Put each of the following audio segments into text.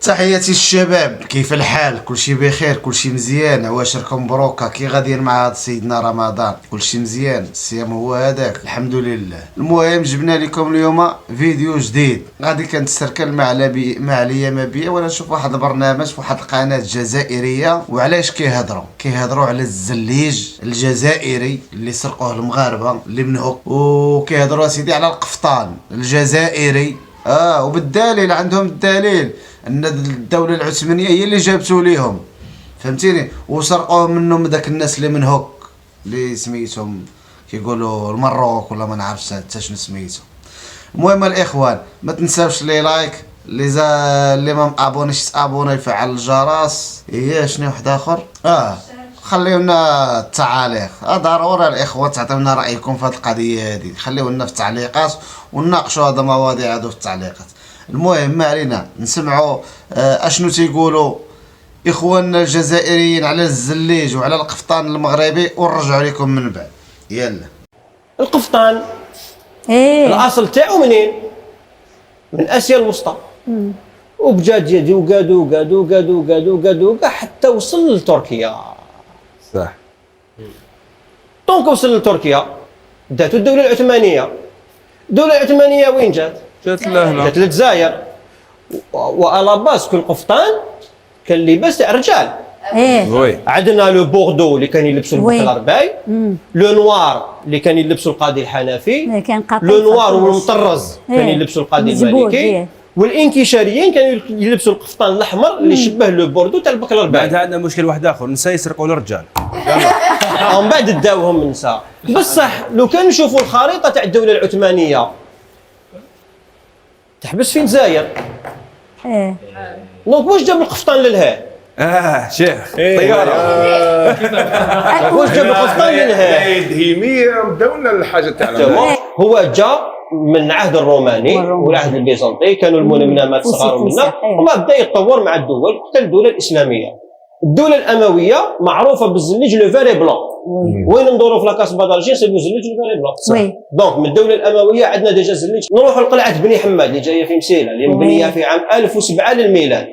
تحياتي الشباب، كيف الحال؟ كلشي بخير، كلشي مزيان. عواشركم مبروكه، كي غاديين مع هاد سيدنا رمضان؟ كلشي مزيان، الصيام هو هذاك، الحمد لله. المهم جبنا لكم اليوم فيديو جديد، غادي كنتسركل مع اليما بيا ولا نشوف واحد البرنامج في واحد القناه جزائريه. وعلاش كيهضروا على الزليج الجزائري اللي سرقوه المغاربه اللي منهك، وكيهضروا سيدي على القفطان الجزائري. وبالدليل عندهم الدليل ان الدوله العثمانيه هي اللي جابتو ليهم، فهمتيني؟ وسرقوه منهم داك الناس اللي من هوك اللي سميتهم كيقولوا المروك ولا ما نعرفش حتى شنو سميتهم. المهم الاخوان، ما تنساوش لي لايك، اللي ما مابونيش تابوني، يفعل الجرس. هي شنو واحد اخر خليونا التعاليق، ضروري الاخوان تعطيونا رايكم في هذه القضيه هذه، خليونا في التعليقات ونناقشوا هذا المواضيع هذو في التعليقات. المهم ما علينا، نسمعوا اشنو تيقولوا اخواننا الجزائريين على الزليج وعلى القفطان المغربي، ونرجع لكم من بعد. يلا. القفطان الاصل تاعو منين؟ من اسيا الوسطى. وبجا ديالي وقادو حتى وصل لتركيا. صح. دونك وصل لتركيا داتو الدوله العثمانيه. الدوله العثمانيه وين جات؟ جات لهنا، جات للجزائر. وعلى باس كل قفطان كان لباس تاع الرجال. وي. عندنا لو بوردو اللي كان يلبسوا البكلرباي، لو نوار اللي كان يلبسوا القاضي الحنفي، لو نوار والمطرز كان يلبسوا القاضي المالكي، والانكشاريين كانوا يلبسوا القفطان الاحمر اللي شبه لو بوردو تاع البكلرباي. بعد عندنا مشكل واحد اخر، النساء يسرقوا الرجال. ومن بعد داوهم النساء. بصح لو كان نشوفوا الخريطه تاع الدوله العثمانيه تحبس في الجزائر. دونك واش جاب القفطان للها؟ شيخ طياره. واش جاب القفطان للها؟ هي دولنا الحاجه تاعنا. هو جاء من العهد الروماني والعهد البيزنطي، كانوا المنامات صغار منا، وما بدا يتطور مع الدول حتى الدوله الاسلاميه. الدوله الامويه معروفه بالزليج لو فاري بلون. وين ندوروا في لاكاس بادالجي سيبو زليج لو فاري بلون. دونك من الدوله الامويه عندنا ديجا زليج. نروحوا لقلعه بني حماد اللي جايه في مسيله، اللي مبنيه في عام 1007 للميلاد.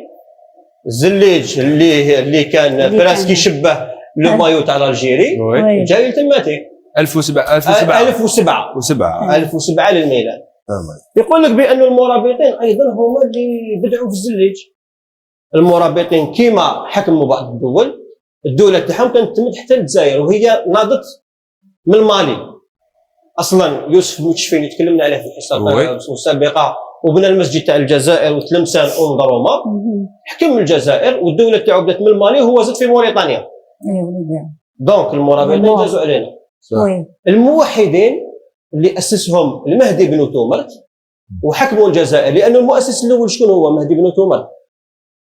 الزليج اللي كان براسك يشبه لو مايو تاع الجيري، جاي تماتي 1007 للميلاد. يقول لك بان المرابطين ايضا هما اللي بدعوا في الزليج. المرابطين كيما حكموا بعض الدول، الدوله تاعهم كانت تمد حتى للجزائر، وهي ناضت من المالي. اصلا يوسف بوتشفين تكلمنا عليه في الحصه السابقه، وبنى المسجد تاع الجزائر وتلمسان ومضرومه، حكم الجزائر والدوله تاعو بدات من المالي، وهو زاد في موريتانيا. دونك المرابطين جازوا علينا. الموحدين اللي اسسهم المهدي بن تومرت وحكموا الجزائر، لأن المؤسس الاول شكون هو؟ مهدي بن تومرت.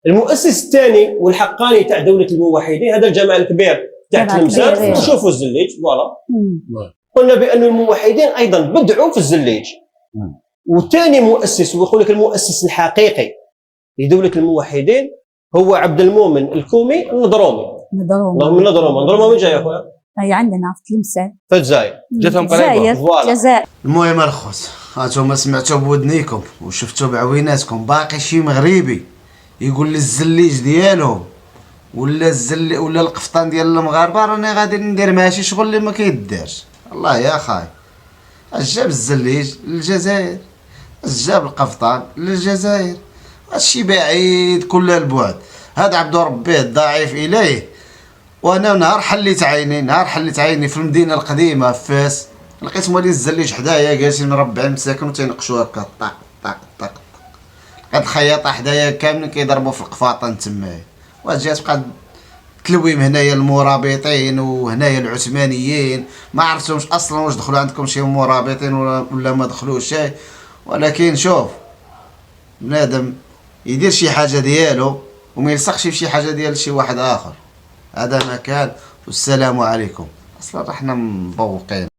المؤسس الثاني والحقاني تاع دوله الموحدين هذا الجماعه الكبير تاع تلمسان. نشوفوا الزليج فوالا. قلنا بان الموحدين ايضا بدعوا في الزليج. وثاني مؤسس، ويقول لك المؤسس الحقيقي لدوله الموحدين هو عبد المؤمن الكومي النضرومي. من نضرومه وين جاي يا اخويا؟ هي عندنا في تلمسان في الجزائر. جاتهم قريبه. الجزائر. المهم الخوت، هانتوما سمعتوا بودنيكم وشفتوا بعويناتكم، باقي شي مغربي يقول لي الزليج ديالهم ولا القفطان ديال المغاربه راني غادي ندير ماشي شغل اللي ما كيدارش. الله يا خاي، اش جاب الزليج للجزائر؟ اش جاب القفطان للجزائر؟ هادشي بعيد كل البعد. هذا عبد ربيه الضعيف اليه. وانا نهار حليت عيني في المدينه القديمه في فاس، لقيت مولي الزليج حدايا جالسين مربعين مساكن وتينقشوا هكا طق طق طق. هاد الخياطه حدايا كاملين كيضربوا في القفاطن تمايا. وجات بقى تلويم هنايا المرابطين وهنايا العثمانيين، ما عرفتهمش اصلا واش دخلوا عندكم شي مرابطين ولا ما دخلوش شي. ولكن شوف، بنادم يدير شي حاجه ديالو وما يلصقش في شي حاجه ديال شي واحد اخر. هذا ما كان. والسلام عليكم. اصلا رحنا مبوقين.